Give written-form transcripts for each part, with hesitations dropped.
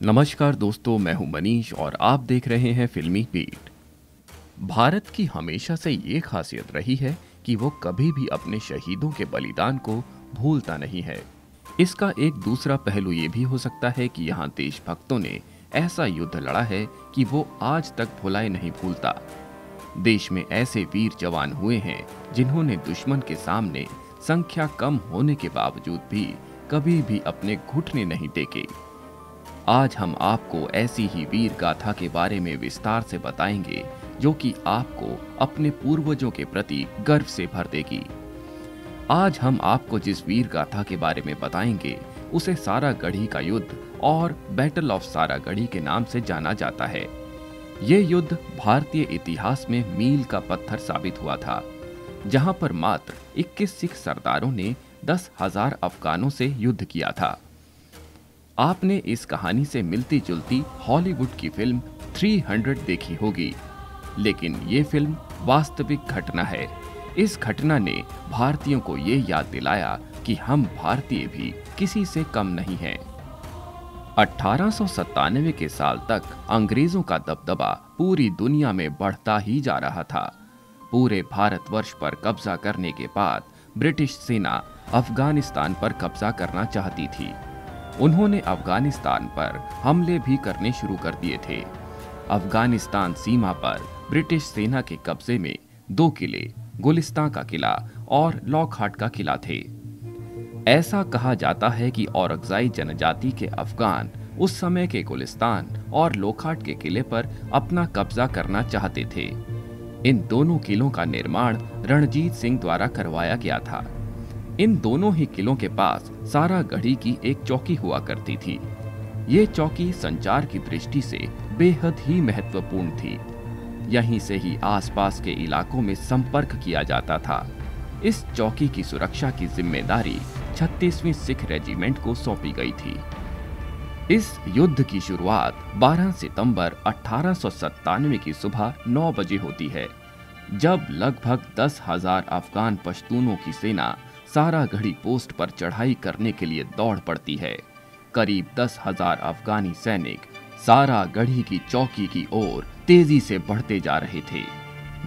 नमस्कार दोस्तों, मैं हूं मनीष और आप देख रहे हैं फिल्मी बीट। भारत की हमेशा से ये खासियत रही है कि वो कभी भी अपने शहीदों के बलिदान को भूलता नहीं है। इसका एक दूसरा पहलू ये भी हो सकता है कि यहाँ देशभक्तों ने ऐसा युद्ध लड़ा है कि वो आज तक भुलाए नहीं भूलता। देश में ऐसे वीर जवान हुए हैं जिन्होंने दुश्मन के सामने संख्या कम होने के बावजूद भी कभी भी अपने घुटने नहीं टेके। आज हम आपको ऐसी ही वीर गाथा के बारे में विस्तार से बताएंगे जो कि आपको अपने पूर्वजों के प्रति गर्व से भर देगी। आज हम आपको जिस वीर गाथा के बारे में बताएंगे उसे सारागढ़ी का युद्ध और बैटल ऑफ सारागढ़ी के नाम से जाना जाता है। ये युद्ध भारतीय इतिहास में मील का पत्थर साबित हुआ था, जहां पर मात्र 21 सिख सरदारों ने 10,000 अफगानों से युद्ध किया था। आपने इस कहानी से मिलती जुलती हॉलीवुड की फिल्म 300 देखी होगी, लेकिन ये फिल्म वास्तविक घटना है। इस घटना ने भारतीयों को ये याद दिलाया कि हम भारतीय भी किसी से कम नहीं हैं। 1897 के साल तक अंग्रेजों का दबदबा पूरी दुनिया में बढ़ता ही जा रहा था। पूरे भारतवर्ष पर कब्जा करने के बाद ब्रिटिश सेना अफगानिस्तान पर कब्जा करना चाहती थी। उन्होंने अफगानिस्तान पर हमले भी करने शुरू कर दिए थे। अफगानिस्तान सीमा पर ब्रिटिश सेना के कब्जे में 2 किले, गुलिस्तान का किला और लॉकहार्ट का किला थे। ऐसा कहा जाता है कि औरकजाई जनजाति के अफगान उस समय के गुलिस्तान और लॉकहार्ट के किले पर अपना कब्जा करना चाहते थे। इन दोनों किलों का निर्माण रणजीत सिंह द्वारा करवाया गया था। इन दोनों ही किलों के पास सारागढ़ी की एक चौकी हुआ करती थी। ये चौकी संचार की दृष्टि से बेहद ही महत्वपूर्ण थी। यहीं से ही आसपास के इलाकों में संपर्क किया जाता था। इस चौकी की सुरक्षा की जिम्मेदारी 36वीं सिख रेजिमेंट को सौंपी गई थी। इस युद्ध की शुरुआत 12 सितंबर 1897 की सुबह 9 बजे होती है, जब लगभग 10,000 अफगान पश्तूनों की सेना सारागढ़ी पोस्ट पर चढ़ाई करने के लिए दौड़ पड़ती है। करीब 10,000 अफगानी सैनिक सारागढ़ी की चौकी की ओर तेजी से बढ़ते जा रहे थे।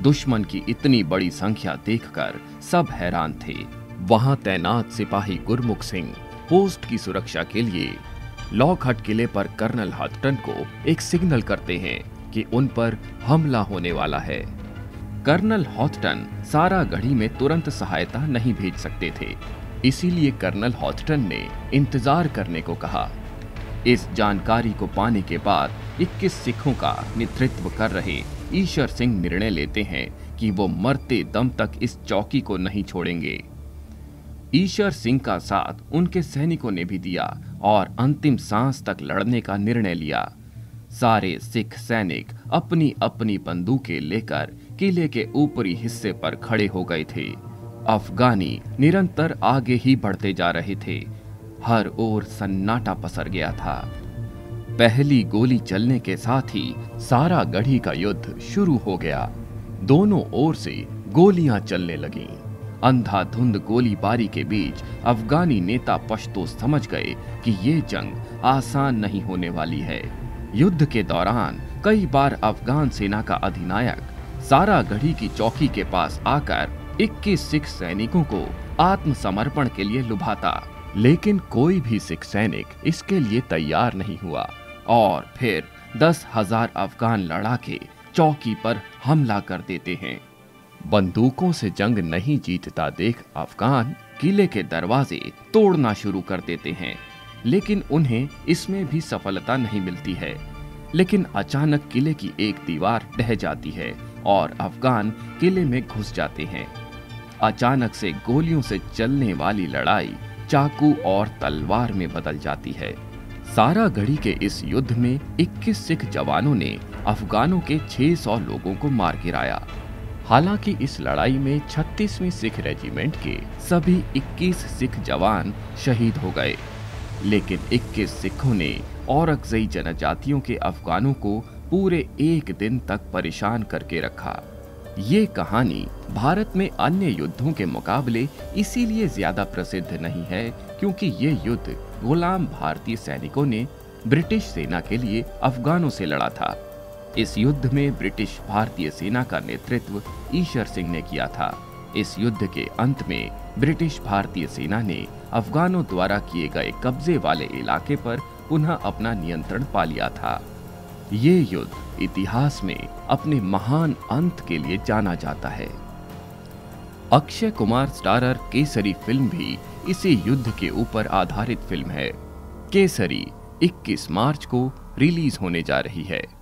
दुश्मन की इतनी बड़ी संख्या देखकर सब हैरान थे। वहां तैनात सिपाही गुरमुख सिंह पोस्ट की सुरक्षा के लिए लॉकहार्ट किले पर कर्नल हॉथटन को एक सिग्नल करते हैं कि उन पर हमला होने वाला है। कर्नल हॉथटन सारागढ़ी में तुरंत सहायता नहीं भेज सकते थे, इसीलिए कर्नल हॉथटन ने इंतजार करने को कहा। इस जानकारी को पाने के बाद 21 सिखों का नेतृत्व कर रहे ईशर सिंह निर्णय लेते हैं कि वो मरते दम तक इस चौकी को नहीं छोड़ेंगे। ईशर सिंह का साथ उनके सैनिकों ने भी दिया और अंतिम सांस तक लड़ने का निर्णय लिया। सारे सिख सैनिक अपनी अपनी बंदूकें लेकर किले के ऊपरी हिस्से पर खड़े हो गए थे। अफगानी निरंतर आगे ही बढ़ते जा रहे थे। हर ओर सन्नाटा पसर गया था। पहली गोली चलने के साथ ही सारागढ़ी का युद्ध शुरू हो गया। दोनों ओर से गोलियां चलने लगीं। अंधाधुंध गोलीबारी के बीच अफगानी नेता पश्तो समझ गए कि ये जंग आसान नहीं होने वाली है। युद्ध के दौरान कई बार अफगान सेना का अधिनायक सारागढ़ी की चौकी के पास आकर 21 सिख सैनिकों को आत्मसमर्पण के लिए लुभाता, लेकिन कोई भी सिख सैनिक इसके लिए तैयार नहीं हुआ और फिर 10,000 अफगान लड़ाके चौकी पर हमला कर देते हैं। बंदूकों से जंग नहीं जीतता देख अफगान किले के दरवाजे तोड़ना शुरू कर देते हैं, लेकिन उन्हें इसमें भी सफलता नहीं मिलती है। लेकिन अचानक किले की एक दीवार ढह जाती है और अफगान किले में घुस जाते हैं। अचानक से गोलियों से चलने वाली लड़ाई चाकू और तलवार में बदल जाती है। सारागढ़ी के इस युद्ध में 21 सिख जवानों ने अफगानों के 600 लोगों को मार गिराया। हालांकि इस लड़ाई में 36वीं सिख रेजिमेंट के सभी 21 सिख जवान शहीद हो गए, लेकिन 21 सिखों ने औरकजई जनजातियों के अफगानों को पूरे एक दिन तक परेशान करके रखा। ये कहानी भारत में अन्य युद्धों के मुकाबले इसीलिए ज्यादा प्रसिद्ध नहीं है क्योंकि ये युद्ध गुलाम भारतीय सैनिकों ने ब्रिटिश सेना के लिए अफगानों से लड़ा था। इस युद्ध में ब्रिटिश भारतीय सेना का नेतृत्व ईशर सिंह ने किया था। इस युद्ध के अंत में ब्रिटिश भारतीय सेना ने अफगानों द्वारा किए गए कब्जे वाले इलाके पर पुनः अपना नियंत्रण पा लिया था। ये युद्ध इतिहास में अपने महान अंत के लिए जाना जाता है। अक्षय कुमार स्टारर केसरी फिल्म भी इसी युद्ध के ऊपर आधारित फिल्म है। केसरी 21 मार्च को रिलीज होने जा रही है।